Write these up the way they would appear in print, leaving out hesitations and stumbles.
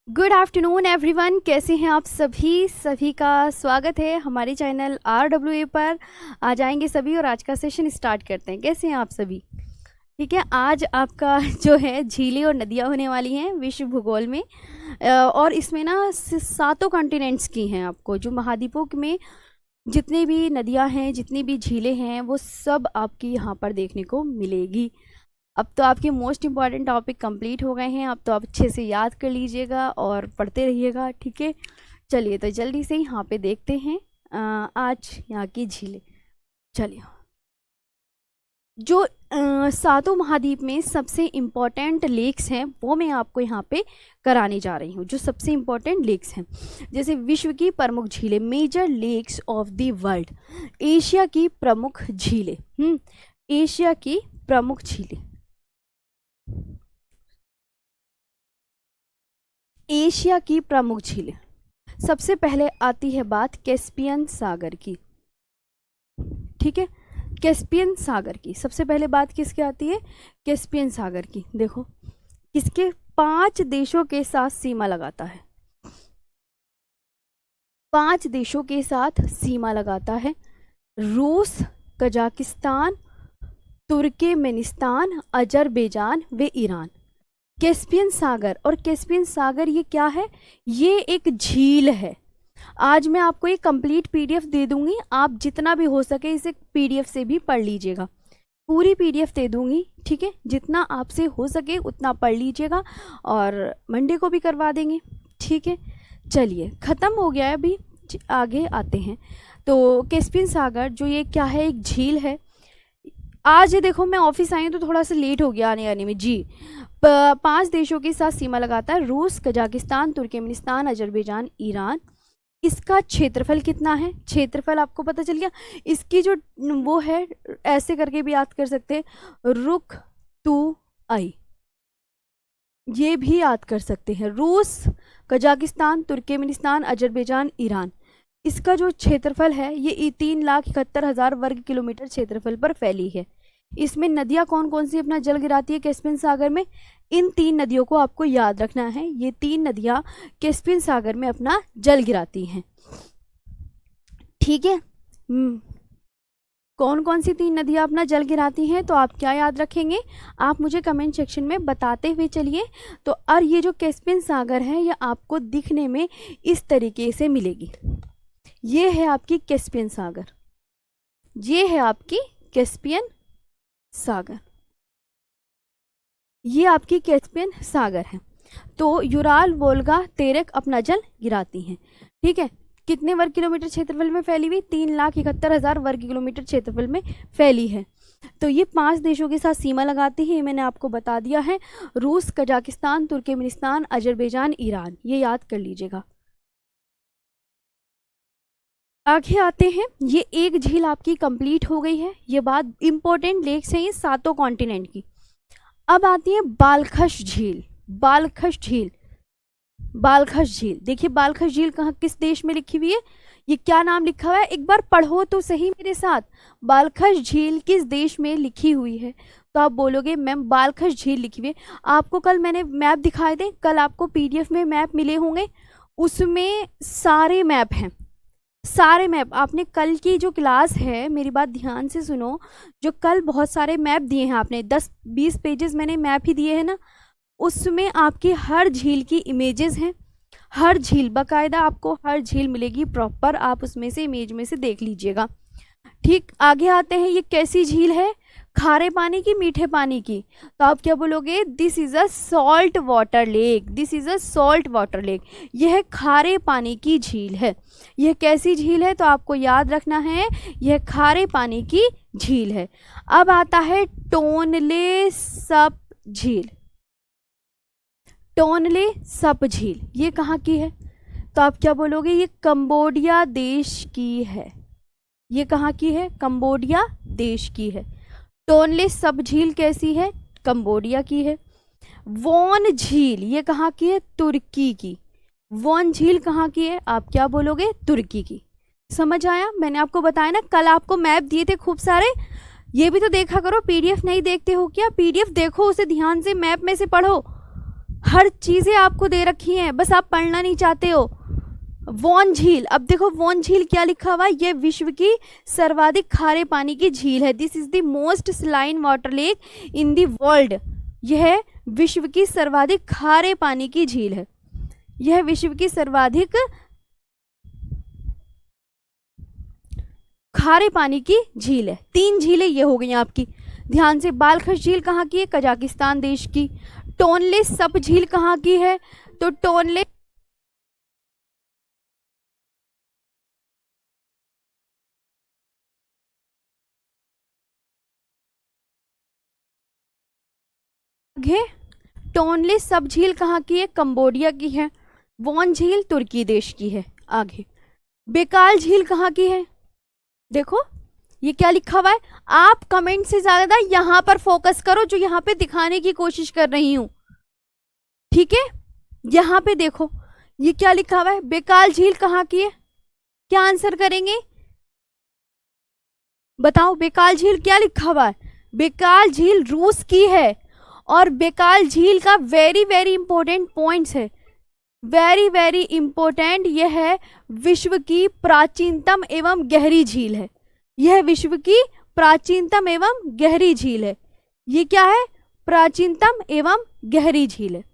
Good afternoon everyone, कैसे हैं आप सभी का स्वागत है हमारे चैनल RWA पर। आ जाएंगे सभी और आज का सेशन स्टार्ट करते हैं। कैसे हैं आप सभी? ठीक है, आज आपका जो है झीलें और नदियाँ होने वाली हैं विश्व भूगोल में। और इसमें ना सातों कॉन्टिनेंट्स की हैं। आपको जो महाद्वीपों में जितनी भी नदियाँ हैं, जितनी भी झीलें हैं, वो सब आपकी यहाँ पर देखने को मिलेगी। अब तो आपके मोस्ट इम्पॉर्टेंट टॉपिक कंप्लीट हो गए हैं। अब तो आप अच्छे से याद कर लीजिएगा और पढ़ते रहिएगा। ठीक है, चलिए तो जल्दी से यहाँ पे देखते हैं आज यहाँ की झीलें। चलिए, जो सातों महाद्वीप में सबसे इम्पॉर्टेंट लेक्स हैं वो मैं आपको यहाँ पे कराने जा रही हूँ। जो सबसे इम्पॉर्टेंट लेक्स हैं, जैसे विश्व की प्रमुख झीलें, major lakes of the world. Asia की प्रमुख झीलें, एशिया की प्रमुख झीलें, एशिया की प्रमुख झीलें। सबसे पहले आती है बात कैस्पियन सागर की। ठीक है, कैस्पियन सागर की सबसे पहले बात किसकी आती है? कैस्पियन सागर की। देखो, किसके 5 देशों के साथ सीमा लगाता है। 5 देशों के साथ सीमा लगाता है। रूस, कजाकिस्तान, तुर्कमेनिस्तान, अजरबैजान व ईरान। कैस्पियन सागर, और कैस्पियन सागर ये क्या है? ये एक झील है। आज मैं आपको एक कंप्लीट पीडीएफ दे दूंगी, आप जितना भी हो सके इसे पीडीएफ से भी पढ़ लीजिएगा। पूरी पीडीएफ दे दूंगी, ठीक है? जितना आपसे हो सके उतना पढ़ लीजिएगा और मंडे को भी करवा देंगे। ठीक है, चलिए ख़त्म हो गया है, अभी आगे आते हैं। तो कैस्पियन सागर जो ये क्या है? एक झील है। आज ये देखो, मैं ऑफिस आई हूँ तो थोड़ा सा लेट हो गया आने में जी। 5 देशों के साथ सीमा लगाता है, रूस, कजाकिस्तान, तुर्कमेनिस्तान, अजरबैजान, ईरान। इसका क्षेत्रफल कितना है? क्षेत्रफल आपको पता चल गया। इसकी जो वो है, ऐसे करके भी याद कर सकते हैं, रुक टू आई, ये भी याद कर सकते हैं। रूस, कजाकिस्तान, तुर्कमेनिस्तान, अजरबैजान, ईरान। इसका जो क्षेत्रफल है ये 3,71,000 वर्ग किलोमीटर क्षेत्रफल पर फैली है। इसमें नदियां कौन कौन सी अपना जल गिराती है कैस्पियन सागर में? इन 3 नदियों को आपको याद रखना है। ये 3 नदियां कैस्पियन सागर में अपना जल गिराती हैं। ठीक है, कौन कौन सी 3 नदियां अपना जल गिराती हैं? तो आप क्या याद रखेंगे? आप मुझे कमेंट सेक्शन में बताते हुए चलिए। तो और ये जो कैस्पियन सागर है ये आपको दिखने में इस तरीके से मिलेगी। ये है आपकी कैस्पियन सागर, ये है आपकी कैस्पियन सागर, ये आपकी कैस्पियन सागर है। तो यूराल, वोल्गा, तेरेक अपना जल गिराती हैं। ठीक है, कितने वर्ग किलोमीटर क्षेत्रफल में फैली हुई? 3,71,000 वर्ग किलोमीटर क्षेत्रफल में फैली है। तो ये 5 देशों के साथ सीमा लगाती है, ये मैंने आपको बता दिया है। रूस, कजाकिस्तान, तुर्कमेनिस्तान, अजरबैजान, ईरान, ये याद कर लीजिएगा। आगे आते हैं, ये एक झील आपकी कंप्लीट हो गई है। ये बात इंपॉर्टेंट लेक्स हैं ये सातों कॉन्टिनेंट की। अब आती है बालखश झील। बालखश झील, बालखश झील। देखिए बालखश झील कहाँ, किस देश में लिखी हुई है? ये क्या नाम लिखा हुआ है? एक बार पढ़ो तो सही मेरे साथ। बालखश झील किस देश में लिखी हुई है? तो आप बोलोगे मैम बालखश झील लिखी हुई है। आपको कल मैंने मैप दिखाए थे, कल आपको पीडीएफ में मैप मिले होंगे, उसमें सारे मैप हैं। सारे मैप आपने कल की जो क्लास है, मेरी बात ध्यान से सुनो, जो कल बहुत सारे मैप दिए हैं आपने, 10-20 पेजेस मैंने मैप ही दिए हैं ना, उसमें आपकी हर झील की इमेजेस हैं। हर झील बाकायदा आपको हर झील मिलेगी प्रॉपर, आप उसमें से इमेज में से देख लीजिएगा। ठीक, आगे आते हैं, ये कैसी झील है? खारे पानी की, मीठे पानी की? तो आप क्या बोलोगे? This is a salt water lake, this is a salt water lake. यह खारे पानी की झील है। यह कैसी झील है? तो आपको याद रखना है, यह खारे पानी की झील है। अब आता है टोनले सप झील। टोनले सप झील ये कहाँ की है? तो आप क्या बोलोगे? ये कंबोडिया देश की है। ये कहाँ की है? कंबोडिया देश की है। टोनले सब झील कैसी है? कंबोडिया की है। वॉन झील ये कहाँ की है? तुर्की की। वॉन झील कहाँ की है? आप क्या बोलोगे? तुर्की की। समझ आया? मैंने आपको बताया ना, कल आपको मैप दिए थे खूब सारे, ये भी तो देखा करो। पीडीएफ नहीं देखते हो क्या? पीडीएफ देखो, उसे ध्यान से मैप में से पढ़ो। हर चीजें आपको दे रखी हैं, बस आप पढ़ना नहीं चाहते हो। वॉन झील, अब देखो वॉन झील क्या लिखा हुआ है, ये विश्व की सर्वाधिक खारे पानी की झील है। This is the most saline water lake in the world. यह विश्व की सर्वाधिक खारे पानी की झील है। यह विश्व की सर्वाधिक खारे पानी की झील है। 3 झीलें ये हो गई आपकी, ध्यान से। बालखश झील कहाँ की है? कजाकिस्तान देश की। टोनले सप झील कहाँ की है? तो टोनले टोनले सब झील कहाँ की है? कंबोडिया की है। वॉन झील तुर्की देश की है। आगे बेकाल झील कहाँ की है? देखो ये क्या लिखा हुआ है। आप कमेंट से ज्यादा यहां पर फोकस करो, जो यहां पे दिखाने की कोशिश कर रही हूं, ठीक है। यहां पे देखो ये क्या लिखा हुआ है। बेकाल झील कहाँ की है? क्या आंसर करेंगे बताओ? बेकाल झील क्या लिखा हुआ है? बेकाल झील रूस की है। और बेकाल झील का वेरी वेरी इंपॉर्टेंट पॉइंट्स है, वेरी वेरी इंपॉर्टेंट, यह है विश्व की प्राचीनतम एवं गहरी झील है। यह विश्व की प्राचीनतम एवं गहरी झील है। ये क्या है? प्राचीनतम एवं गहरी झील है।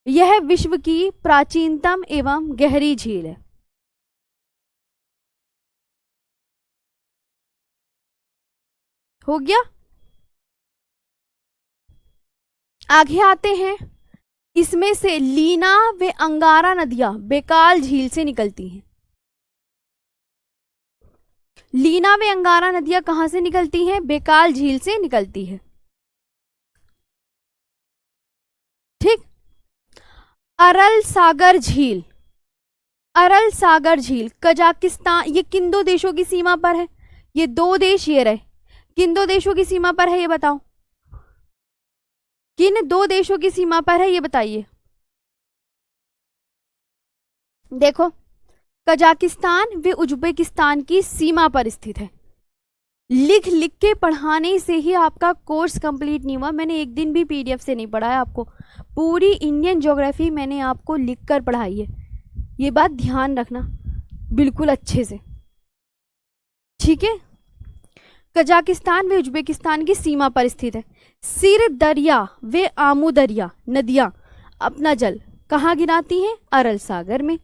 यह विश्व की प्राचीनतम एवं गहरी झील है। हो गया। आगे आते हैं। इसमें से लीना व अंगारा नदियां बेकाल झील से निकलती हैं। लीना व अंगारा नदियां कहां से निकलती हैं? बेकाल झील से निकलती है। ठीक। अरल सागर झील, अरल सागर झील कजाकिस्तान, ये किन 2 देशों की सीमा पर है? ये 2 देश ये रहे, किन 2 देशों की सीमा पर है ये बताओ? किन 2 देशों की सीमा पर है ये बताइए। देखो कजाकिस्तान व उज्बेकिस्तान की सीमा पर स्थित है। लिख लिख के पढ़ाने से ही आपका कोर्स कंप्लीट नहीं हुआ। मैंने एक दिन भी पीडीएफ से नहीं पढ़ाया आपको, पूरी इंडियन ज्योग्राफी मैंने आपको लिख कर पढ़ाई है। ये बात ध्यान रखना बिल्कुल अच्छे से, ठीक है। कजाकिस्तान व उज्बेकिस्तान की सीमा पर स्थित है। सिर दरिया व आमू दरिया नदियां अपना जल कहाँ गिराती हैं? अरल सागर में।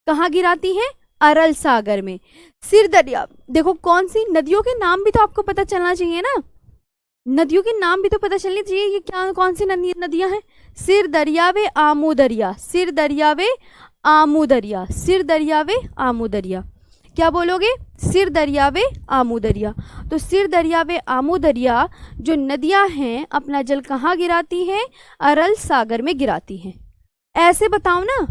कहाँ गिराती हैं? अरल सागर में। सिर दरिया, देखो कौन सी नदियों के नाम भी तो आपको पता चलना चाहिए ना, नदियों के नाम भी तो पता चलने चाहिए। ये क्या कौन सी नदियां हैं? सिर दरिया व आमू दरिया, सिर दरिया व आमू दरिया, सिर दरिया व आमू दरिया। क्या बोलोगे? सिर दरिया व आमू दरिया। तो सिर दरिया व आमू दरिया जो नदियां हैं अपना जल कहाँ गिराती हैं? अरल सागर में गिराती हैं। ऐसे बताओ ना,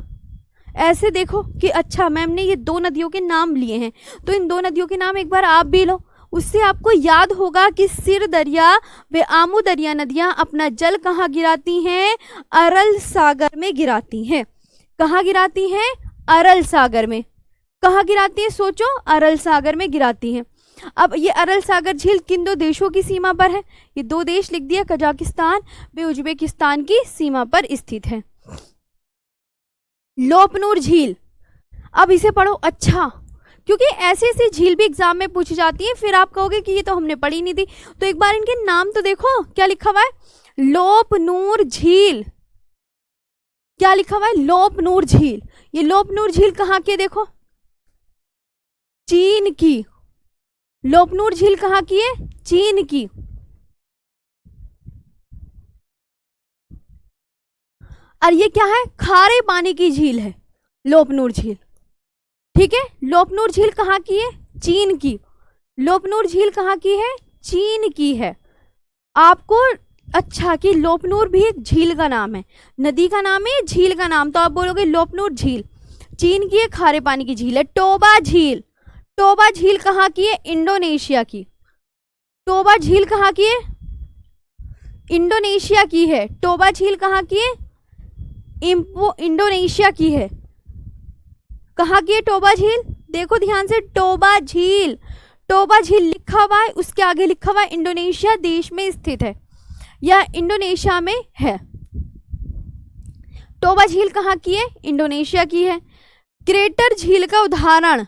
ऐसे देखो कि अच्छा मैम ने ये 2 नदियों के नाम लिए हैं, तो इन 2 नदियों के नाम एक बार आप भी लो, उससे आपको याद होगा कि सिर दरिया व आमू दरिया नदियां अपना जल कहाँ गिराती हैं? अरल सागर में गिराती हैं। कहाँ गिराती हैं? अरल सागर में। कहाँ गिराती हैं? सोचो, अरल सागर में गिराती हैं। अब ये अरल सागर झील किन 2 देशों की सीमा पर है? ये 2 देश लिख दिया, कजाकिस्तान व उज्बेकिस्तान की सीमा पर स्थित है। लोपनूर झील, अब इसे पढ़ो अच्छा, क्योंकि ऐसी ऐसी झील भी एग्जाम में पूछी जाती है, फिर आप कहोगे कि ये तो हमने पढ़ी नहीं थी। तो एक बार इनके नाम तो देखो, क्या लिखा हुआ है? लोपनूर झील। क्या लिखा हुआ है? लोपनूर झील। ये लोपनूर झील कहाँ की है? देखो, चीन की। लोपनूर झील कहाँ की है? चीन की। और ये क्या है? खारे पानी की झील है लोपनूर झील, ठीक है। लोपनूर झील कहाँ की है? चीन की। लोपनूर झील कहाँ की है? चीन की है। आपको अच्छा कि लोपनूर भी एक झील का नाम है, नदी का नाम है, झील का नाम, तो आप बोलोगे लोपनूर झील चीन की है, खारे पानी की झील है। टोबा झील, टोबा झील कहाँ की है? इंडोनेशिया की। टोबा झील कहाँ की है? इंडोनेशिया की है। टोबा झील कहाँ की है? इंडोनेशिया की है। कहाँ की है टोबा झील? देखो ध्यान से, टोबा झील, टोबा झील लिखा हुआ है, उसके आगे लिखा हुआ है इंडोनेशिया देश में स्थित है या इंडोनेशिया में है। टोबा झील कहाँ की है? इंडोनेशिया की है। क्रेटर झील का उदाहरण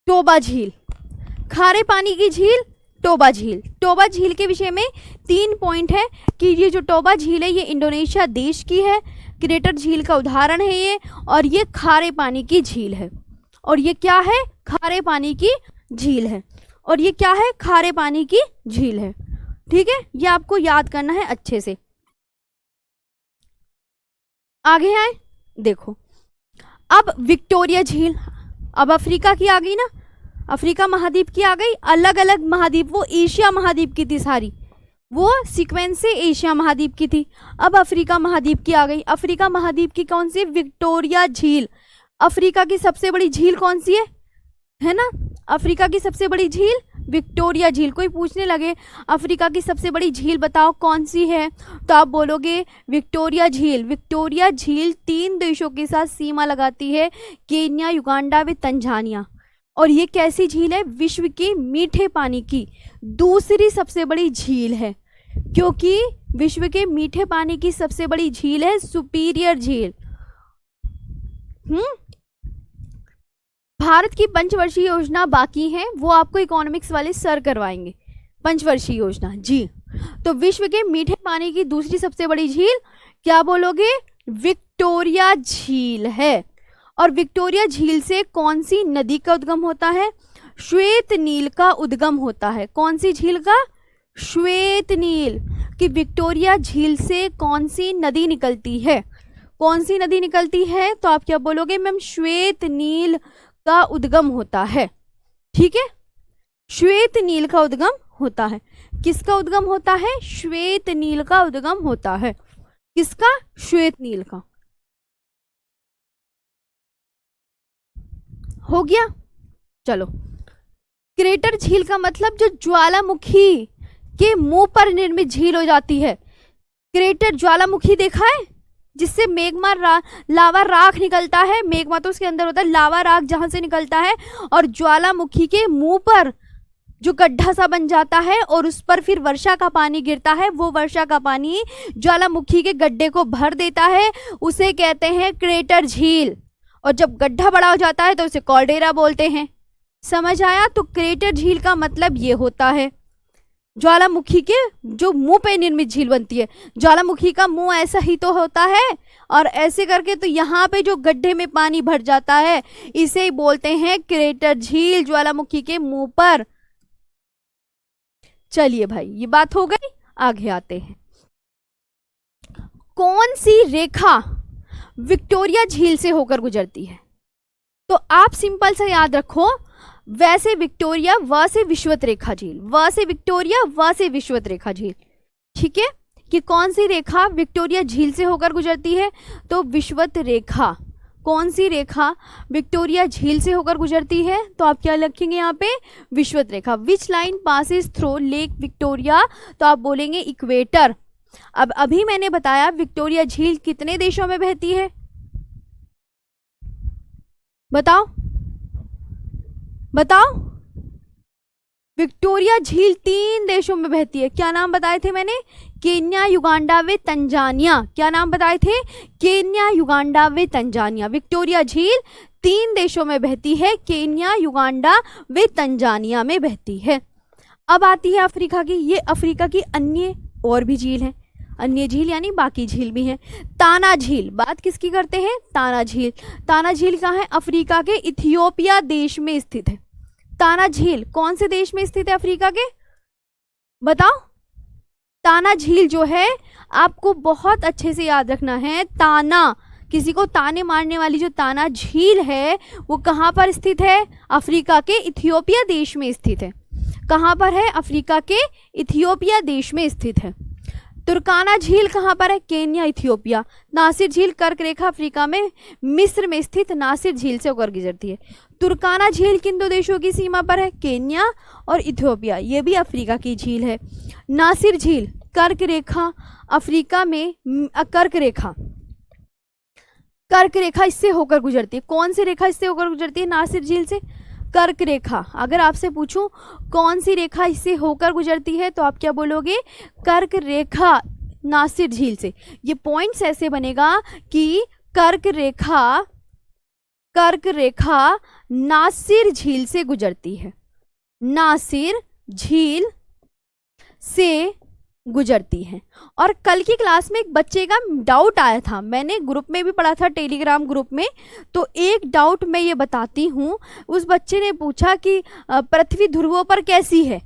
टोबा झील। खारे पानी की झील टोबा झील। टोबा झील के विषय में 3 पॉइंट है कि ये जो टोबा झील है ये इंडोनेशिया देश की है, क्रेटर झील का उदाहरण है ये, और ये खारे पानी की झील है। और ये क्या है? खारे पानी की झील है। और ये क्या है? खारे पानी की झील है। ठीक है, ये आपको याद करना है अच्छे से। आगे आए, देखो अब विक्टोरिया झील, अब अफ्रीका की आ गई ना, अफ्रीका महाद्वीप की आ गई। अलग अलग महाद्वीप, वो एशिया महाद्वीप की थी सारी, वो सीक्वेंस से एशिया महाद्वीप की थी। अब अफ्रीका महाद्वीप की आ गई। अफ्रीका महाद्वीप की कौन सी? विक्टोरिया झील। अफ्रीका की सबसे बड़ी झील कौन सी है ना? अफ्रीका की सबसे बड़ी झील विक्टोरिया झील। कोई पूछने लगे अफ्रीका की सबसे बड़ी झील बताओ कौन सी है, तो आप बोलोगे विक्टोरिया झील। विक्टोरिया झील 3 देशों के साथ सीमा लगाती है, केन्या, युगांडा व तंजानिया। और ये कैसी झील है? विश्व के मीठे पानी की दूसरी सबसे बड़ी झील है, क्योंकि विश्व के मीठे पानी की सबसे बड़ी झील है सुपीरियर झील। भारत की पंचवर्षीय योजना बाकी है, वो आपको इकोनॉमिक्स वाले सर करवाएंगे। पंचवर्षीय योजना जी। तो विश्व के मीठे पानी की दूसरी सबसे बड़ी झील क्या बोलोगे? विक्टोरिया झील है। और विक्टोरिया झील से कौन सी नदी का उद्गम होता है? श्वेत नील का उद्गम होता है। कौन सी झील का? श्वेत नील। कि विक्टोरिया झील से कौन सी नदी निकलती है? कौन सी नदी निकलती है? तो आप क्या बोलोगे मैम? श्वेत नील का उद्गम होता है। ठीक है, श्वेत नील का उद्गम होता है। किसका उद्गम होता है? श्वेत नील का उद्गम होता है। किसका? श्वेत नील का। हो गया, चलो। क्रेटर झील का मतलब जो ज्वालामुखी के मुंह पर निर्मित झील हो जाती है। क्रेटर ज्वालामुखी देखा है, जिससे मेग्मा लावा राख निकलता है। मेग्मा तो उसके अंदर होता है, लावा राख जहां से निकलता है, और ज्वालामुखी के मुंह पर जो गड्ढा सा बन जाता है और उस पर फिर वर्षा का पानी गिरता है। वो वर्षा का पानी ज्वालामुखी के गड्ढे को भर देता है, उसे कहते हैं क्रेटर झील। और जब गड्ढा बड़ा हो जाता है तो उसे कॉल्डेरा बोलते हैं। समझ आया? तो क्रेटर झील का मतलब ये होता है ज्वालामुखी के जो मुंह पे निर्मित झील बनती है। ज्वालामुखी का मुंह ऐसा ही तो होता है, और ऐसे करके तो यहाँ पे जो गड्ढे में पानी भर जाता है इसे ही बोलते हैं क्रेटर झील, ज्वालामुखी के मुंह पर। चलिए भाई, ये बात हो गई। आगे आते हैं। कौन सी रेखा विक्टोरिया झील से होकर गुजरती है? तो आप सिंपल सा याद रखो, वैसे विक्टोरिया, व से विश्वत रेखा झील, व से विक्टोरिया, व से विश्वत रेखा झील। ठीक है, कि कौन सी रेखा विक्टोरिया झील से होकर गुजरती है? तो विश्वत रेखा। कौन सी रेखा विक्टोरिया झील से होकर गुजरती है? तो आप क्या लिखेंगे यहाँ पे? विश्वत रेखा। Which line passes through Lake Victoria? तो आप बोलेंगे इक्वेटर। अब अभी मैंने बताया विक्टोरिया झील कितने देशों में बहती है? बताओ बताओ। विक्टोरिया झील 3 देशों में बहती है। क्या नाम बताए थे मैंने? केन्या, युगांडा व तंजानिया। क्या नाम बताए थे? केन्या, युगांडा व तंजानिया। विक्टोरिया झील 3 देशों में बहती है, केन्या, युगांडा व तंजानिया में बहती है। अब आती है अफ्रीका की। ये अफ्रीका की अन्य और भी झील है। अन्य झील यानी बाकी झील भी हैं। ताना झील, बात किसकी करते हैं? ताना झील। ताना झील कहाँ है? अफ्रीका के इथियोपिया देश में स्थित है। ताना झील कौन से देश में स्थित है अफ्रीका के? बताओ। ताना झील जो है आपको बहुत अच्छे से याद रखना है। ताना, किसी को ताने मारने वाली जो ताना झील है वो कहाँ पर स्थित है? अफ्रीका के इथियोपिया देश में स्थित है। कहाँ पर है? अफ्रीका के इथियोपिया देश में स्थित है। तुर्काना झील कहाँ पर है? Kenya, Ethiopia. नासिर झील कर्क रेखा अफ्रीका में मिस्र में स्थित नासिर झील से होकर गुजरती है। तुर्काना झील किन 2 देशों की सीमा पर है? केन्या और इथियोपिया। ये भी अफ्रीका की झील है। नासिर झील कर्क रेखा अफ्रीका में, कर्क रेखा इससे होकर गुजरती है। कौन सी रेखा इससे होकर गुजरती है? नासिर झील से कर्क रेखा। अगर आपसे पूछूं कौन सी रेखा इससे होकर गुजरती है तो आप क्या बोलोगे? कर्क रेखा नासिर झील से। ये पॉइंट्स ऐसे बनेगा कि कर्क रेखा नासिर झील से गुजरती है, नासिर झील से गुजरती है। और कल की क्लास में एक बच्चे का डाउट आया था, मैंने ग्रुप में भी पढ़ा था, टेलीग्राम ग्रुप में, तो एक डाउट मैं ये बताती हूँ। उस बच्चे ने पूछा कि पृथ्वी ध्रुवों पर कैसी है?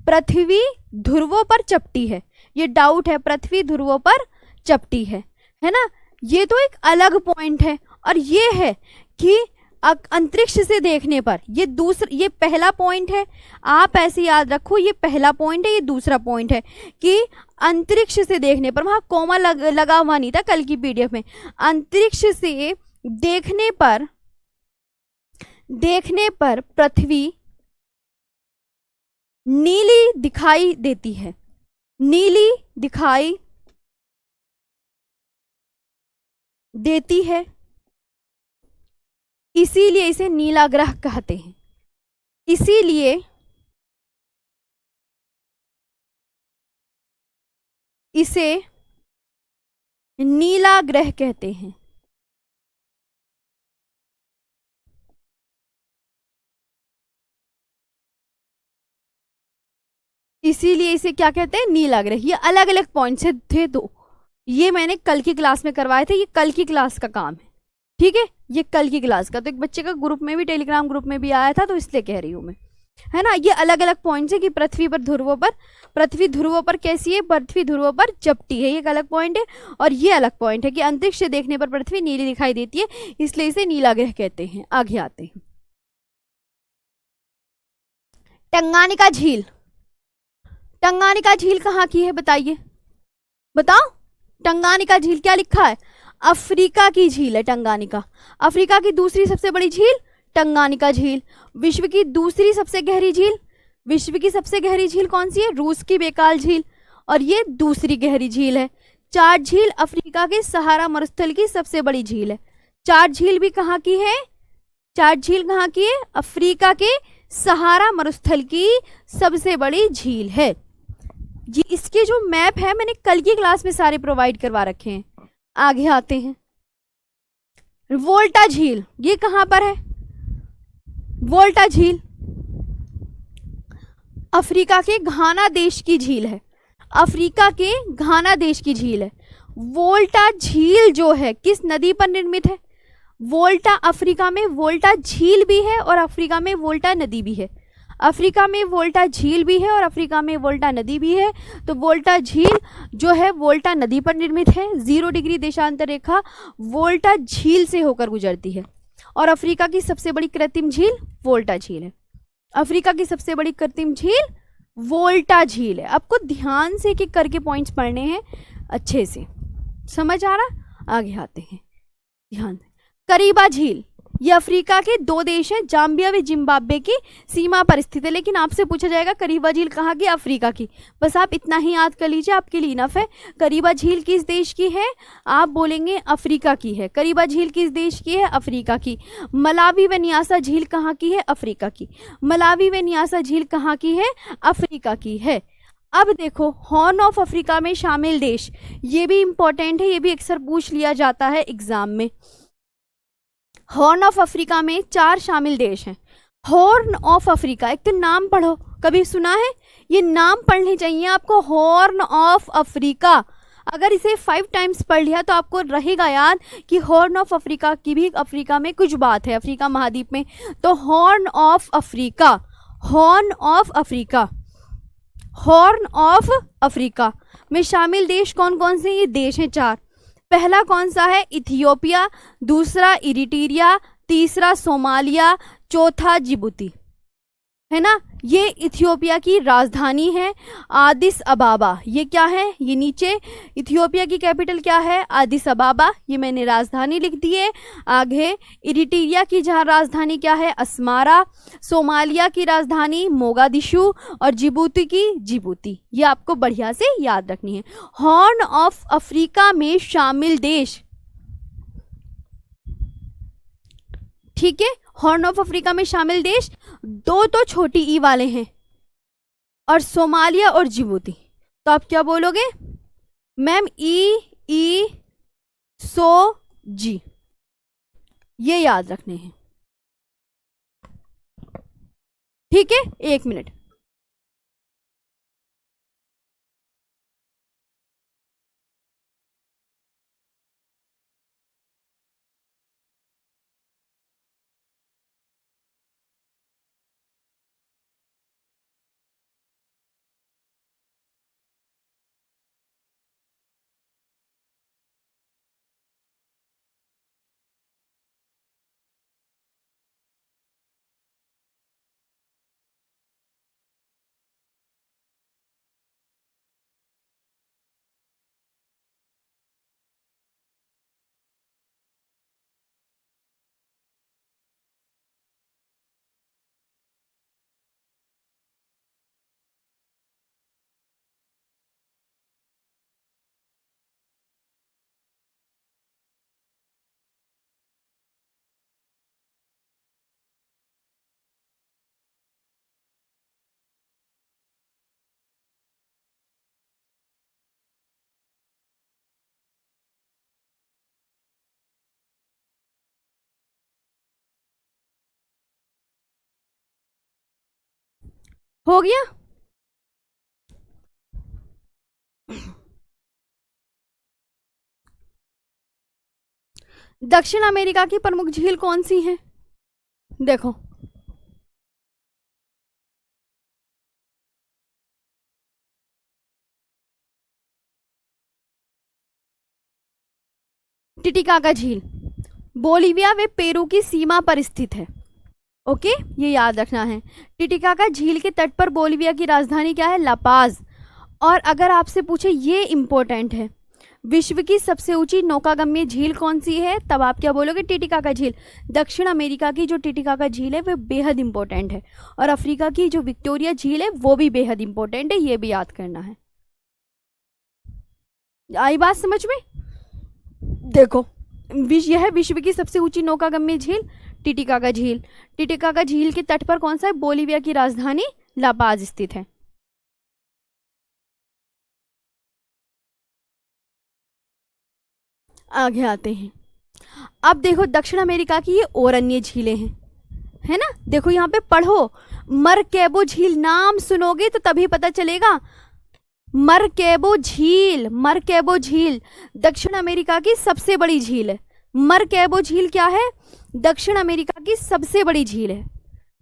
पृथ्वी ध्रुवों पर चपटी है, ये डाउट है, पृथ्वी ध्रुवों पर चपटी है ना। ये तो एक अलग पॉइंट है। और ये है कि अंतरिक्ष से देखने पर, ये पहला पॉइंट है, आप ऐसे याद रखो, ये पहला पॉइंट है, ये दूसरा पॉइंट है कि अंतरिक्ष से देखने पर, वहाँ कॉमा लगा हुआ नहीं था कल की पीडीएफ में, अंतरिक्ष से देखने पर पृथ्वी नीली दिखाई देती है, नीली दिखाई देती है, इसीलिए इसे नीला ग्रह कहते हैं, इसीलिए इसे नीला ग्रह कहते हैं। इसीलिए इसे क्या कहते हैं? नीला ग्रह। ये अलग अलग पॉइंट्स थे दो, ये मैंने कल की क्लास में करवाए थे, ये कल की क्लास का काम है, ठीक है, ये कल की क्लास का। तो एक बच्चे का ग्रुप में भी, टेलीग्राम ग्रुप में भी आया था, तो इसलिए कह रही हूँ मैं, है ना। ये अलग अलग पॉइंट्स है कि पृथ्वी ध्रुवों पर कैसी है? पृथ्वी ध्रुवों पर चपटी है, ये एक अलग पॉइंट है। और ये अलग पॉइंट है कि अंतरिक्ष से देखने पर पृथ्वी नीली दिखाई देती है, इसलिए इसे नीला ग्रह कहते हैं। आगे आते हैं, टंगानिका झील। टंगानिका झील कहाँ की है बताइए, बताओ। टंगानिका झील क्या लिखा है? अफ्रीका की झील है टंगानिका। अफ्रीका की दूसरी सबसे बड़ी झील टंगानिका झील। विश्व की दूसरी सबसे गहरी झील, विश्व की सबसे गहरी झील कौन सी है? रूस की बेकाल झील, और ये दूसरी गहरी झील है। चार झील अफ्रीका के सहारा मरुस्थल की सबसे बड़ी झील है। चार झील भी कहाँ की है? चार झील कहाँ की है? अफ्रीका के सहारा मरुस्थल की सबसे बड़ी झील है। ये इसके जो मैप है मैंने कल की क्लास में सारे प्रोवाइड करवा रखे हैं। आगे आते हैं, वोल्टा झील, ये कहां पर है? वोल्टा झील अफ्रीका के घाना देश की झील है, अफ्रीका के घाना देश की झील है। वोल्टा झील जो है किस नदी पर निर्मित है? वोल्टा, अफ्रीका में वोल्टा झील भी है और अफ्रीका में वोल्टा नदी भी है। अफ्रीका में वोल्टा झील भी है और अफ्रीका में वोल्टा नदी भी है। तो वोल्टा झील जो है वोल्टा नदी पर निर्मित है। 0 डिग्री देशांतर रेखा वोल्टा झील से होकर गुजरती है। और अफ्रीका की सबसे बड़ी कृत्रिम झील वोल्टा झील है। अफ्रीका की सबसे बड़ी कृत्रिम झील वोल्टा झील है। आपको ध्यान से एक-एक करके पॉइंट्स पढ़ने हैं अच्छे से, समझ आ रहा? आगे आते हैं, ध्यान से। करीबा झील, ये अफ्रीका के 2 देश हैं, जाम्बिया व जिम्बाब्वे की सीमा पर स्थित है। लेकिन आपसे पूछा जाएगा करीबा झील कहाँ की? अफ्रीका की। बस आप इतना ही याद कर लीजिए, आपके लिए इनफ है। करीबा झील किस देश की है? आप बोलेंगे अफ्रीका की है। करीबा झील किस देश की है? अफ्रीका की। मलावी व न्यासा झील कहाँ की है? अफ्रीका की। मलावी व न्यासा झील कहाँ की है? अफ्रीका की है। अब देखो, हॉर्न ऑफ अफ्रीका में शामिल देश, ये भी इंपॉर्टेंट है, ये भी अक्सर पूछ लिया जाता है एग्जाम में। हॉर्न ऑफ अफ्रीका में 4 शामिल देश हैं। हॉर्न ऑफ अफ्रीका, एक तो नाम पढ़ो, कभी सुना है? ये नाम पढ़ने चाहिए आपको, हॉर्न ऑफ अफ्रीका। अगर इसे 5 टाइम्स पढ़ लिया तो आपको रहेगा याद कि हॉर्न ऑफ अफ्रीका की भी अफ्रीका में कुछ बात है, अफ्रीका महाद्वीप में। तो horn of Africa, horn of Africa, horn of Africa में शामिल देश कौन कौन से? ये देश हैं 4। पहला कौन सा है? इथियोपिया, दूसरा इरिट्रिया, तीसरा सोमालिया, चौथा जिबूती, है ना। ये इथियोपिया की राजधानी है आदिस अबाबा। ये क्या है? ये नीचे इथियोपिया की कैपिटल क्या है? आदिस अबाबा, ये मैंने राजधानी लिख दी है। आगे इरिट्रिया की जहाँ राजधानी क्या है? अस्मारा। सोमालिया की राजधानी मोगादिशु और जिबूती की जिबूती। ये आपको बढ़िया से याद रखनी है। हॉर्न ऑफ अफ्रीका में शामिल देश, ठीक है। हॉर्न ऑफ अफ्रीका में शामिल देश 2 तो छोटी ई वाले हैं, और सोमालिया और जिबूती। तो आप क्या बोलोगे? मैम ई सो जी, ये याद रखने हैं। ठीक है, 1 मिनट। हो गया। दक्षिण अमेरिका की प्रमुख झील कौन सी है? देखो, टिटिकाका झील बोलिविया व पेरू की सीमा पर स्थित है। ओके, ये याद रखना है। टिटिकाका झील के तट पर बोलिविया की राजधानी क्या है? लापाज। और अगर आपसे पूछे, ये इंपॉर्टेंट है, विश्व की सबसे ऊंची नौकागम्य झील कौन सी है? तब आप क्या बोलोगे? टिटिकाका झील। दक्षिण अमेरिका की जो टिटिकाका झील है वो बेहद इंपॉर्टेंट है, और अफ्रीका की जो विक्टोरिया झील है वो भी बेहद इंपॉर्टेंट है, ये भी याद करना है। आई बात समझ में? देखो, यह विश्व की सबसे ऊंची नौकागम्य झील टिटिकाका झील। टिटिकाका झील के तट पर कौन सा है? बोलिविया की राजधानी लापाज स्थित है। आगे आते हैं। अब देखो, दक्षिण अमेरिका की ये और अन्य झीलें हैं, है ना? देखो यहाँ पे पढ़ो, मरकेबो झील, नाम सुनोगे तो तभी पता चलेगा। मरकेबो झील, मरकेबो झील दक्षिण अमेरिका की सबसे बड़ी झील है। मरकेबो झील क्या है? दक्षिण अमेरिका की सबसे बड़ी झील है।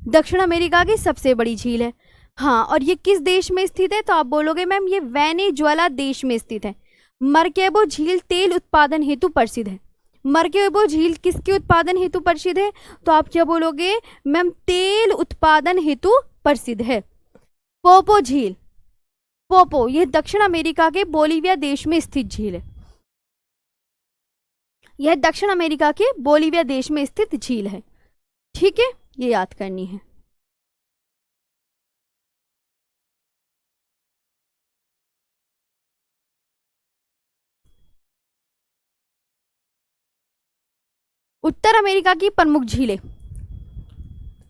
दक्षिण अमेरिका की सबसे बड़ी झील है। हाँ, और ये किस देश में स्थित है? तो आप बोलोगे मैम ये वेनेजुएला देश में स्थित है। मरकेबो झील तेल उत्पादन हेतु प्रसिद्ध है। मरकेबो झील किसके उत्पादन हेतु प्रसिद्ध है? तो आप क्या बोलोगे? मैम तेल उत्पादन हेतु प्रसिद्ध है। पोपो झील, पोपो यह दक्षिण अमेरिका के बोलिविया देश में स्थित झील है। यह दक्षिण अमेरिका के बोलिविया देश में स्थित झील है। ठीक है, ये याद करनी है। उत्तर अमेरिका की प्रमुख झीलें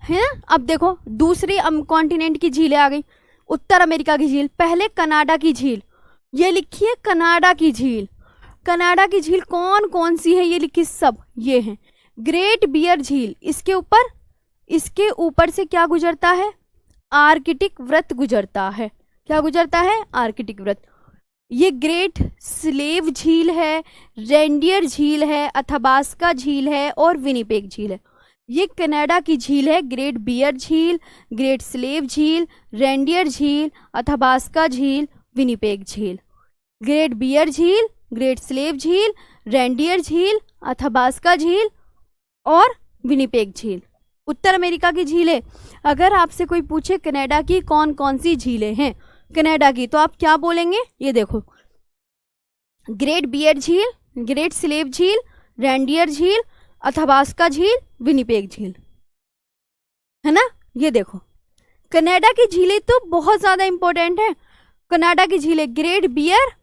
है ना। अब देखो, दूसरी कॉन्टिनेंट की झीलें आ गई। उत्तर अमेरिका की झील, पहले कनाडा की झील, ये लिखी है कनाडा की झील। कनाडा की झील कौन कौन सी है? ये लिखी सब, ये है ग्रेट बियर झील। इसके ऊपर से क्या गुजरता है? आर्कटिक वृत्त गुजरता है। क्या गुजरता है? आर्कटिक वृत्त। ये ग्रेट स्लेव झील है, रेंडियर झील है, अथाबास्का झील है और विनिपेग झील है। ये कनाडा की झील है। ग्रेट बियर झील, ग्रेट स्लेव झील, रेंडियर झील, अथाबास्का झील, विनिपेग झील। ग्रेट बियर झील, ग्रेट स्लेव झील, रेंडियर झील, अथाबास्का झील और विनिपेग झील। उत्तर अमेरिका की झीलें। अगर आपसे कोई पूछे कनाडा की कौन कौन सी झीलें हैं कनाडा की, तो आप क्या बोलेंगे? ये देखो, ग्रेट बियर झील, ग्रेट स्लेव झील, रेंडियर झील, अथाबास्का झील, विनिपेग झील, है ना। ये देखो, कनाडा की झीलें तो बहुत ज्यादा इंपॉर्टेंट है। कनाडा की झीलें ग्रेट बियर,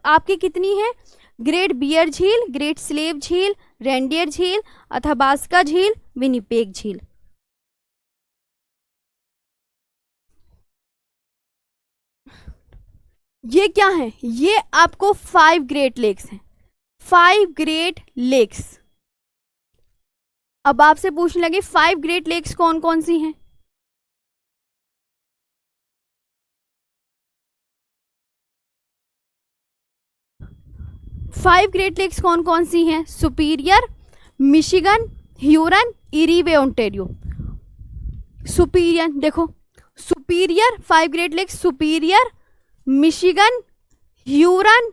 आपकी कितनी है? ग्रेट बियर झील, ग्रेट स्लेव झील, रेंडियर झील, अथाबास्का झील, विनिपेग झील। ये क्या है? ये आपको 5 ग्रेट लेक्स हैं, 5 ग्रेट लेक्स। अब आपसे पूछने लगे 5 ग्रेट लेक्स कौन कौन सी हैं? फाइव ग्रेट लेक्स कौन कौन सी हैं? सुपीरियर, मिशिगन, ह्यूरन, इरी वे ओंटारियो। सुपीरियर देखो, Superior 5 great lakes, Superior, Michigan, Huron,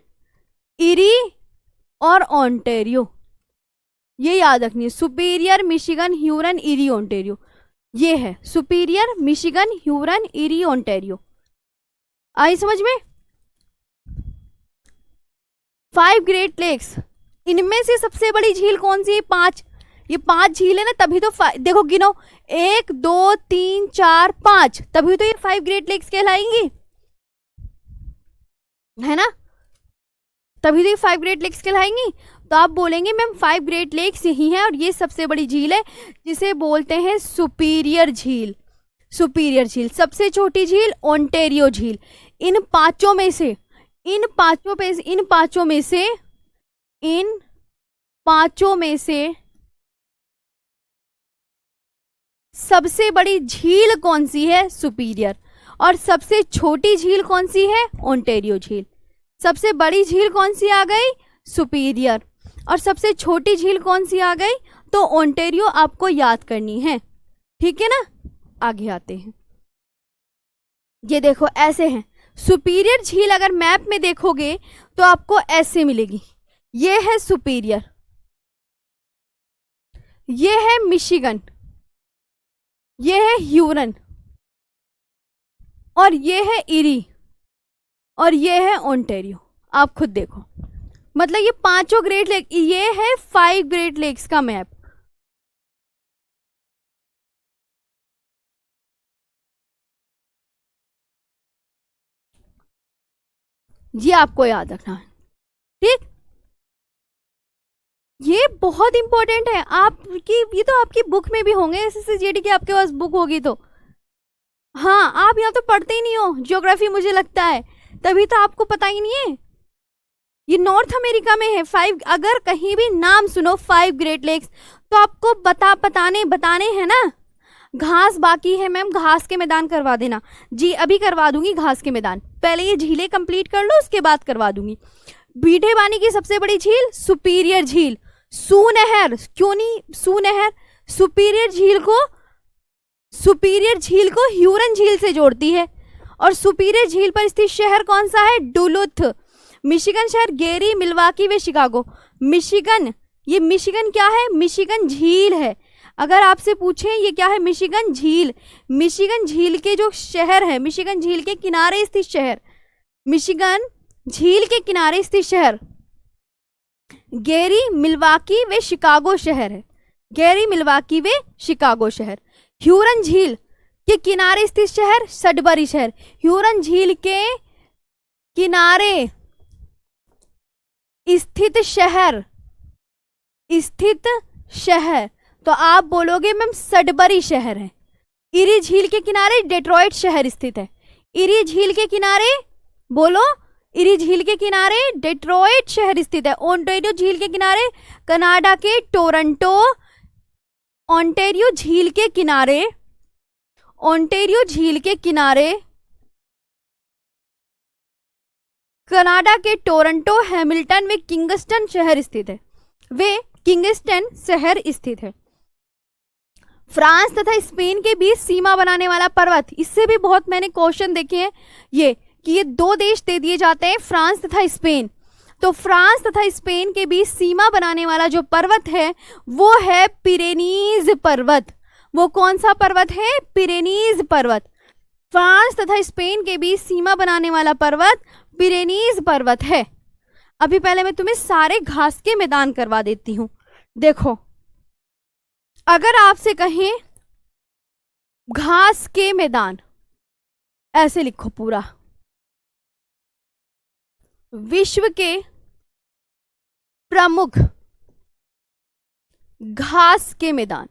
Erie और ओंटारियो। ये याद रखनी है, Superior, Michigan, Huron, Erie, Ontario. ये है Superior, Michigan, Huron, Erie, Ontario. आई समझ में? 5 ग्रेट लेक्स, इनमें से सबसे बड़ी झील कौन सी है? 5। ये 5 झील है ना, तभी तो देखो गिनो, 1 2 3 4 5, तभी तो ये 5 ग्रेट लेक्स कहलाएंगी, है ना? तभी तो ये 5 ग्रेट लेक्स कहलाएंगी। तो आप बोलेंगे मैम 5 ग्रेट लेक्स यही है और ये सबसे बड़ी झील है, जिसे बोलते हैं सुपीरियर झील। सुपीरियर झील। सबसे छोटी झील ओंटारियो झील। इन पांचों में से इन पांचों में से सबसे बड़ी झील कौन सी है? सुपीरियर। और सबसे छोटी झील कौन सी है? ओंटारियो झील। सबसे बड़ी झील कौन सी आ गई? सुपीरियर। और सबसे छोटी झील कौन सी आ गई? तो ओंटारियो आपको याद करनी है, ठीक है ना? आगे आते हैं। ये देखो ऐसे हैं। सुपीरियर झील अगर मैप में देखोगे तो आपको ऐसे मिलेगी। ये है सुपीरियर, ये है मिशिगन, ये है ह्यूरन, और ये है इरी, और ये है ओंटारियो। आप खुद देखो, मतलब ये पांचों ग्रेट लेक, ये है 5 ग्रेट लेक्स का मैप। ये आपको याद रखना है, ठीक? ये बहुत इंपॉर्टेंट है आपकी, ये तो आपकी बुक में भी होंगे, एसएससी की आपके पास बुक होगी तो। हाँ, आप यहाँ तो पढ़ते ही नहीं हो ज्योग्राफी, मुझे लगता है, तभी तो आपको पता ही नहीं है। ये नॉर्थ अमेरिका में है 5। अगर कहीं भी नाम सुनो 5 ग्रेट लेक्स तो आपको बताने हैं ना। घास बाकी है मैम, घास के मैदान करवा देना जी, अभी करवा दूंगी घास के मैदान, पहले ये झीलें कंप्लीट कर लो, उसके बाद करवा दूंगी। मीठे पानी की सबसे बड़ी झील सुपीरियर झील। सुनहर, क्यों नहीं सुनहर? सुपीरियर झील को ह्यूरन झील से जोड़ती है। और सुपीरियर झील पर स्थित शहर कौन सा है? डुलुथ। मिशिगन शहर गेरी, मिल्वाकी व शिकागो। मिशिगन, ये मिशिगन क्या है? मिशिगन झील है। अगर आपसे पूछें ये क्या है? मिशिगन झील। मिशिगन झील के जो शहर है, मिशिगन झील के किनारे स्थित शहर, मिशिगन झील के किनारे स्थित शहर गेरी, मिल्वाकी व शिकागो शहर है। गेरी, मिल्वाकी व शिकागो शहर। ह्यूरन झील के किनारे स्थित शहर सडबरी शहर। ह्यूरन झील के किनारे स्थित शहर तो आप बोलोगे मैम सडबरी शहर है। इरी झील के किनारे डेट्रॉइट शहर स्थित है। इरी झील के किनारे बोलो, इरी झील के किनारे डेट्रॉइट शहर स्थित है। ओंटारियो झील के किनारे कनाडा के टोरंटो। ओंटारियो झील के किनारे कनाडा के टोरंटो, हैमिल्टन वे किंगस्टन शहर स्थित है। फ्रांस तथा स्पेन के बीच सीमा बनाने वाला पर्वत, इससे भी बहुत मैंने क्वेश्चन देखे हैं ये, कि ये 2 देश दे दिए जाते हैं फ्रांस तथा स्पेन। तो फ्रांस तथा स्पेन के बीच सीमा बनाने वाला जो पर्वत है वो है पिरेनीज पर्वत। वो कौन सा पर्वत है? पिरेनीज पर्वत। फ्रांस तथा स्पेन के बीच सीमा बनाने वाला पर्वत पिरेनीज पर्वत है। अभी पहले मैं तुम्हें सारे घास के मैदान करवा देती हूं। देखो, अगर आपसे कहें घास के मैदान, ऐसे लिखो पूरा, विश्व के प्रमुख घास के मैदान,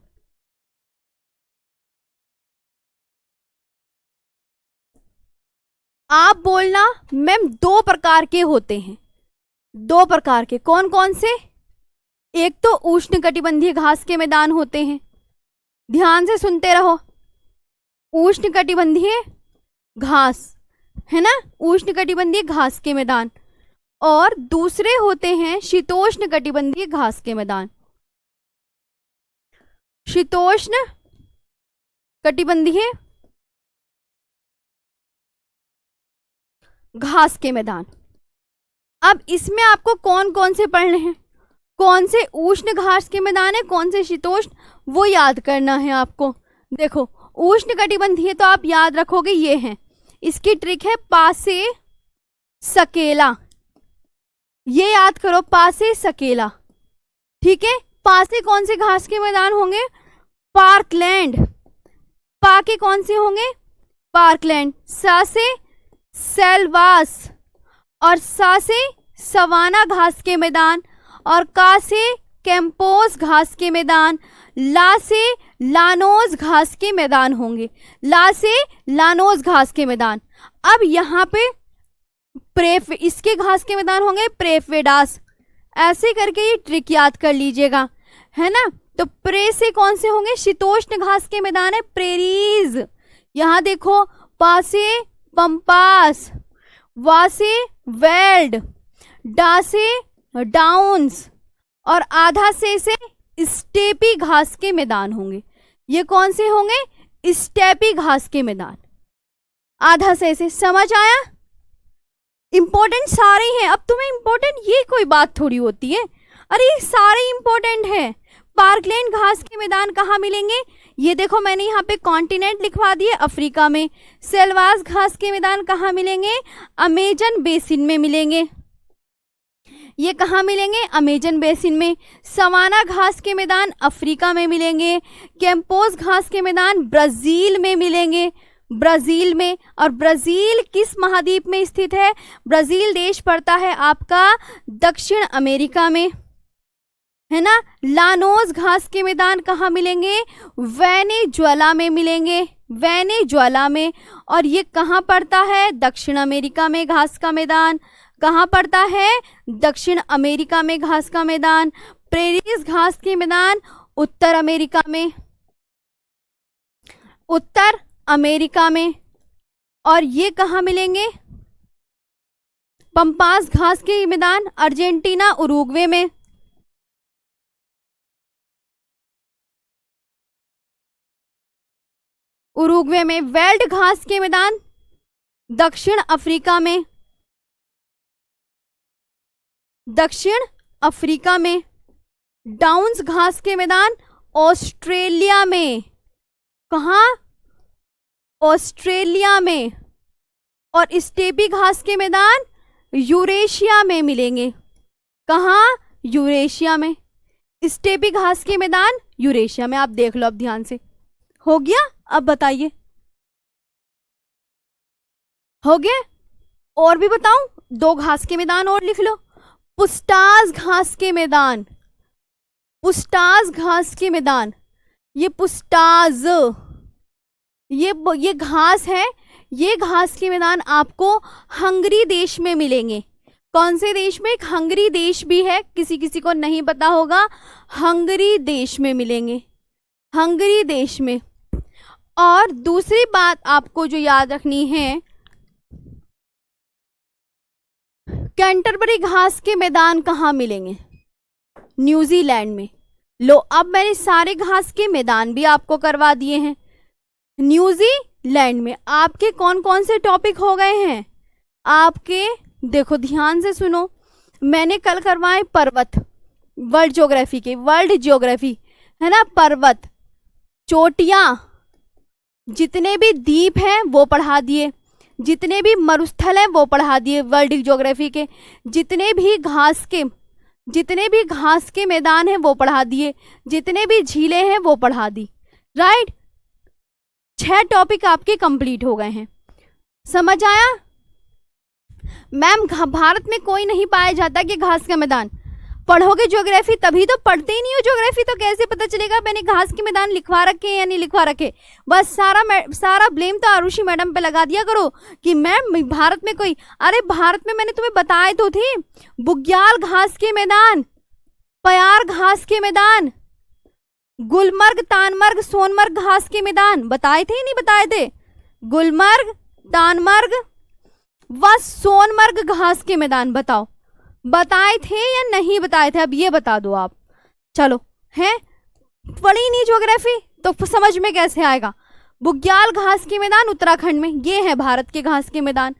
आप बोलना मैम दो प्रकार के होते हैं। दो प्रकार के कौन कौन से? एक तो उष्णकटिबंधीय घास के मैदान होते हैं, ध्यान से सुनते रहो। उष्णकटिबंधीय घास है ना, उष्णकटिबंधीय घास के मैदान। और दूसरे होते हैं शीतोष्ण कटिबंधीय घास के मैदान। शीतोष्ण कटिबंधीय घास के मैदान। अब इसमें आपको कौन कौन से पढ़ने हैं, कौन से उष्ण घास के मैदान है, कौन से शीतोष्ण, वो याद करना है आपको। देखो उष्ण कटिबंधीय तो आप याद रखोगे ये हैं, इसकी ट्रिक है पासे सकेला, ये याद करो पासे सकेला, ठीक है। पासे कौन से घास के मैदान होंगे? पार्कलैंड। पा के कौन से होंगे? पार्कलैंड। सा से सेल्वास और सा से सवाना घास के मैदान और का से कैंपोस घास के मैदान, ला से लानोज घास के मैदान होंगे, ला से लानोज घास के मैदान। अब यहाँ पे इसके घास के मैदान होंगे प्रेफेडास। ऐसे करके ये ट्रिक याद कर लीजिएगा, है ना। तो प्रे से कौन से होंगे? शीतोष्ण घास के मैदान है प्रेरीज। यहाँ देखो पासे पंपास, वासे वेल्ड, डासे डाउन्स और आधा से स्टेपी घास के मैदान होंगे। ये कौन से होंगे? स्टेपी घास के मैदान। आधा से समझ आया? इंपॉर्टेंट सारे हैं। अब तुम्हें इंपॉर्टेंट ये कोई बात थोड़ी होती है, अरे ये सारे इंपॉर्टेंट है। पार्कलैंड घास के मैदान कहाँ मिलेंगे? ये देखो मैंने यहाँ पे कॉन्टिनेंट लिखवा दिए, अफ्रीका में। सेल्वास घास के मैदान कहाँ मिलेंगे? अमेजन बेसिन में मिलेंगे। ये कहाँ मिलेंगे? अमेजन बेसिन में। सवाना घास के मैदान अफ्रीका में मिलेंगे। कैंपोस घास के मैदान ब्राजील में मिलेंगे, ब्राजील में। और ब्राजील किस महाद्वीप में स्थित है? ब्राजील देश पड़ता है आपका दक्षिण अमेरिका में, है ना। लानोज घास के मैदान कहाँ मिलेंगे? वेनेजुएला में मिलेंगे, वेनेजुएला में। और ये कहाँ पड़ता है? दक्षिण अमेरिका में घास का मैदान। कहाँ पड़ता है? दक्षिण अमेरिका में घास का मैदान। प्रेरीज घास के मैदान उत्तर अमेरिका में, उत्तर अमेरिका में। और ये कहाँ मिलेंगे? पंपास घास के मैदान अर्जेंटीना उरुग्वे में। उरुग्वे में। वेल्ड घास के मैदान दक्षिण अफ्रीका में, दक्षिण अफ्रीका में। डाउन्स घास के मैदान ऑस्ट्रेलिया में। कहाँ? ऑस्ट्रेलिया में। और स्टेपी घास के मैदान यूरेशिया में मिलेंगे। कहाँ? यूरेशिया में। स्टेपी घास के मैदान यूरेशिया में। आप देख लो अब ध्यान से। हो गया? अब बताइए, हो गया? और भी बताऊं? दो घास के मैदान और लिख लो। पुस्टास घास के मैदान, पुस्टास घास के मैदान। ये पुस्टाज, ये घास है। ये घास के मैदान आपको हंगरी देश में मिलेंगे। कौन से देश में? एक हंगरी देश भी है, किसी किसी को नहीं पता होगा। हंगरी देश में मिलेंगे, हंगरी देश में। और दूसरी बात आपको जो याद रखनी है, कैंटरबरी घास के मैदान कहाँ मिलेंगे? न्यूजीलैंड में। लो अब मैंने सारे घास के मैदान भी आपको करवा दिए हैं। न्यूजीलैंड में आपके कौन कौन से टॉपिक हो गए हैं आपके? देखो ध्यान से सुनो, मैंने कल करवाए पर्वत, वर्ल्ड ज्योग्राफी के, वर्ल्ड ज्योग्राफी है ना। पर्वत, चोटियां, जितने भी द्वीप हैं वो पढ़ा दिए, जितने भी मरुस्थल हैं वो पढ़ा दिए वर्ल्ड ज्योग्राफी के, जितने भी घास के मैदान हैं वो पढ़ा दिए, जितने भी झीलें हैं वो पढ़ा दी। राइट, 6 टॉपिक आपके कंप्लीट हो गए हैं। समझ आया? मैम भारत में कोई नहीं पाया जाता कि घास का मैदान, पढ़ोगे ज्योग्राफी तभी तो, पढ़ते ही नहीं हो ज्योग्राफी तो कैसे पता चलेगा मैंने घास के मैदान लिखवा रखे हैं या नहीं लिखवा रखे। बस सारा ब्लेम तो आरुषि मैडम पे लगा दिया करो कि मैम भारत में कोई, अरे भारत में मैंने तुम्हें बताए तो थे, बुग्याल घास के मैदान, पयार घास के मैदान, गुलमर्ग तानमर्ग सोनमर्ग घास के मैदान बताए थे नहीं बताए थे? गुलमर्ग तानमर्ग व सोनमर्ग घास के मैदान बताओ बताए थे या नहीं बताए थे? अब ये बता दो आप। चलो हैं, पढ़ी नहीं ज्योग्राफी तो समझ में कैसे आएगा? बुग्याल घास के मैदान उत्तराखंड में, ये है भारत के घास के मैदान,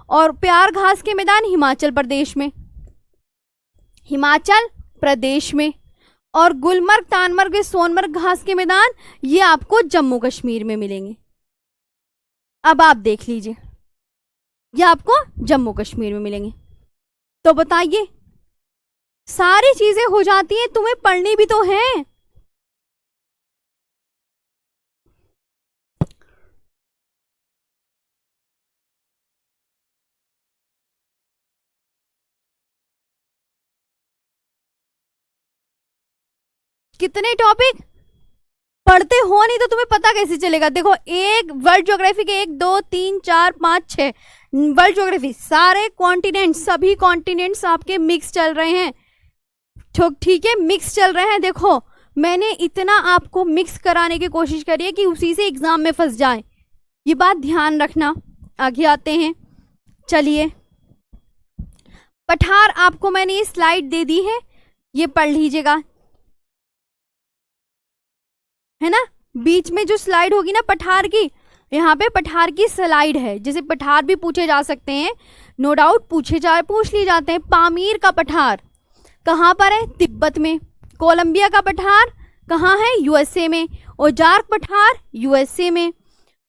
और प्यार घास के मैदान हिमाचल प्रदेश में, हिमाचल प्रदेश में, और गुलमर्ग तानमर्ग सोनमर्ग घास के मैदान ये आपको जम्मू कश्मीर में मिलेंगे। अब आप देख लीजिए, ये आपको जम्मू कश्मीर में मिलेंगे। तो बताइए, सारी चीजें हो जाती हैं, तुम्हें पढ़नी भी तो है। कितने टॉपिक पढ़ते हो नहीं तो तुम्हें पता कैसे चलेगा? देखो, एक वर्ल्ड ज्योग्राफी के 1 2 3 4 5 6 वर्ल्ड ज्योग्राफी, सारे कॉन्टिनेंट, सभी कॉन्टिनेंट्स आपके मिक्स चल रहे हैं। ठीक है, मिक्स चल रहे हैं। देखो मैंने इतना आपको मिक्स कराने की कोशिश करी है कि उसी से एग्जाम में फंस जाए, ये बात ध्यान रखना। आगे आते हैं, चलिए पठार आपको मैंने ये स्लाइड दे दी है, ये पढ़ लीजिएगा, है ना? बीच में जो स्लाइड होगी ना पठार की, यहाँ पे पठार की स्लाइड है। जैसे पठार भी पूछे जा सकते हैं, नो डाउट पूछ लिए जाते हैं। पामीर का पठार कहाँ पर है? तिब्बत में। कोलंबिया का पठार कहाँ है? यूएसए में। ओजार्क पठार यूएसए में।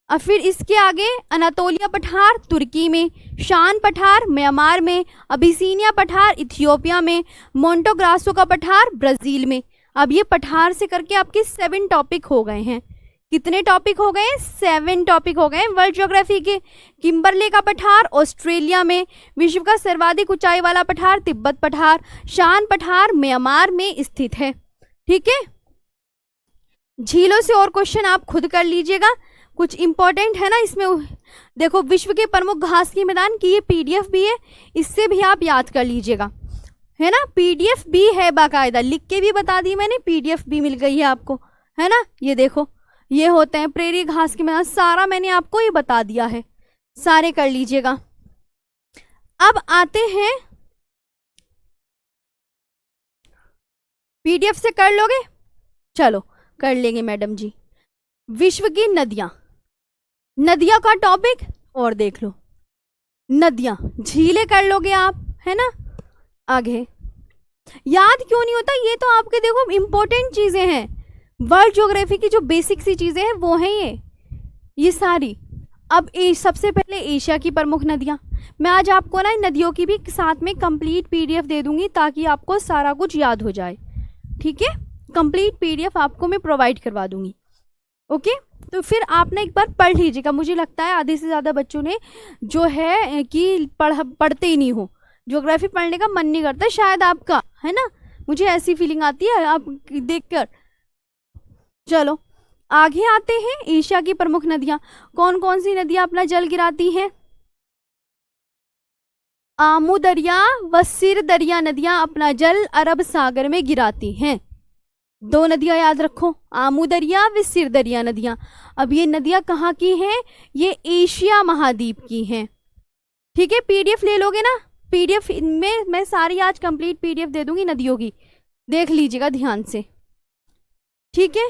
और फिर इसके आगे अनातोलिया पठार तुर्की में, शान पठार म्यांमार में, अबिसीनिया पठार इथियोपिया में, मोंटोग्रासो का पठार ब्राजील में। अब ये पठार से करके आपके 7 टॉपिक हो गए हैं। कितने टॉपिक हो गए? 7 टॉपिक हो गए वर्ल्ड ज्योग्राफी के। किम्बरले का पठार ऑस्ट्रेलिया में, विश्व का सर्वाधिक ऊंचाई वाला पठार तिब्बत पठार, शान पठार म्यांमार में स्थित है। ठीक है, झीलों से और क्वेश्चन आप खुद कर लीजिएगा, कुछ इंपॉर्टेंट है ना इसमें। देखो, विश्व के प्रमुख घास के मैदान की ये पीडीएफ भी है, इससे भी आप याद कर लीजिएगा, है ना? पीडीएफ भी है बाकायदा, लिख के भी बता दी मैंने, पीडीएफ भी मिल गई है आपको, है ना? ये देखो, ये होते हैं प्रेरी घास के मैदान, सारा मैंने आपको ये बता दिया है, सारे कर लीजिएगा। अब आते हैं, पीडीएफ से कर लोगे? चलो कर लेंगे मैडम जी। विश्व की नदियां, नदियां का टॉपिक और देख लो, नदियां, झीलें कर लोगे आप, है ना? आगे याद क्यों नहीं होता? ये तो आपके देखो इंपॉर्टेंट चीजें हैं, वर्ल्ड ज्योग्राफी की जो बेसिक सी चीजें हैं वो हैं ये सारी। अब सबसे पहले एशिया की प्रमुख नदियां, मैं आज आपको ना नदियों की भी साथ में कंप्लीट पीडीएफ दे दूंगी ताकि आपको सारा कुछ याद हो जाए। ठीक है, कंप्लीट पीडीएफ आपको मैं प्रोवाइड करवा दूंगी। ओके, तो फिर आप ना एक बार पढ़ लीजिएगा। मुझे लगता है आधे से ज़्यादा बच्चों ने जो है कि पढ़ते ही नहीं हो, ज्योग्राफी पढ़ने का मन नहीं करता शायद आपका, है ना? मुझे ऐसी फीलिंग आती है आप देखकर। चलो आगे आते हैं, एशिया की प्रमुख नदियां, कौन कौन सी नदियां अपना जल गिराती हैं? आमू दरिया व सिर दरिया नदियां अपना जल अरब सागर में गिराती हैं। 2 नदियां याद रखो, आमू दरिया व सिर दरिया नदियां। अब ये नदियां कहाँ की हैं? ये एशिया महाद्वीप की हैं। ठीक है, पीडीएफ ले लोगे ना? पीडीएफ में मैं सारी आज कंप्लीट पीडीएफ दे दूंगी नदियों की, देख लीजिएगा ध्यान से। ठीक है,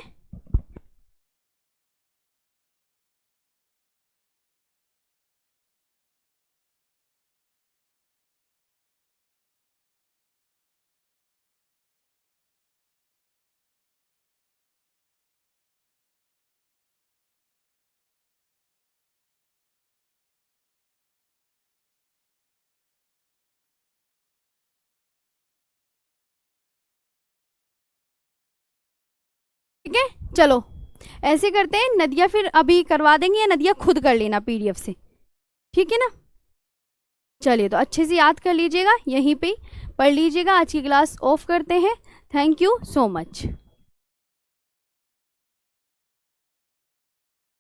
ठीक है, चलो ऐसे करते हैं, नदियां फिर अभी करवा देंगे या नदियां खुद कर लेना पीडीएफ से, ठीक है ना? चलिए तो अच्छे से याद कर लीजिएगा, यहीं पे पढ़ लीजिएगा। आज की क्लास ऑफ करते हैं। Thank you so much.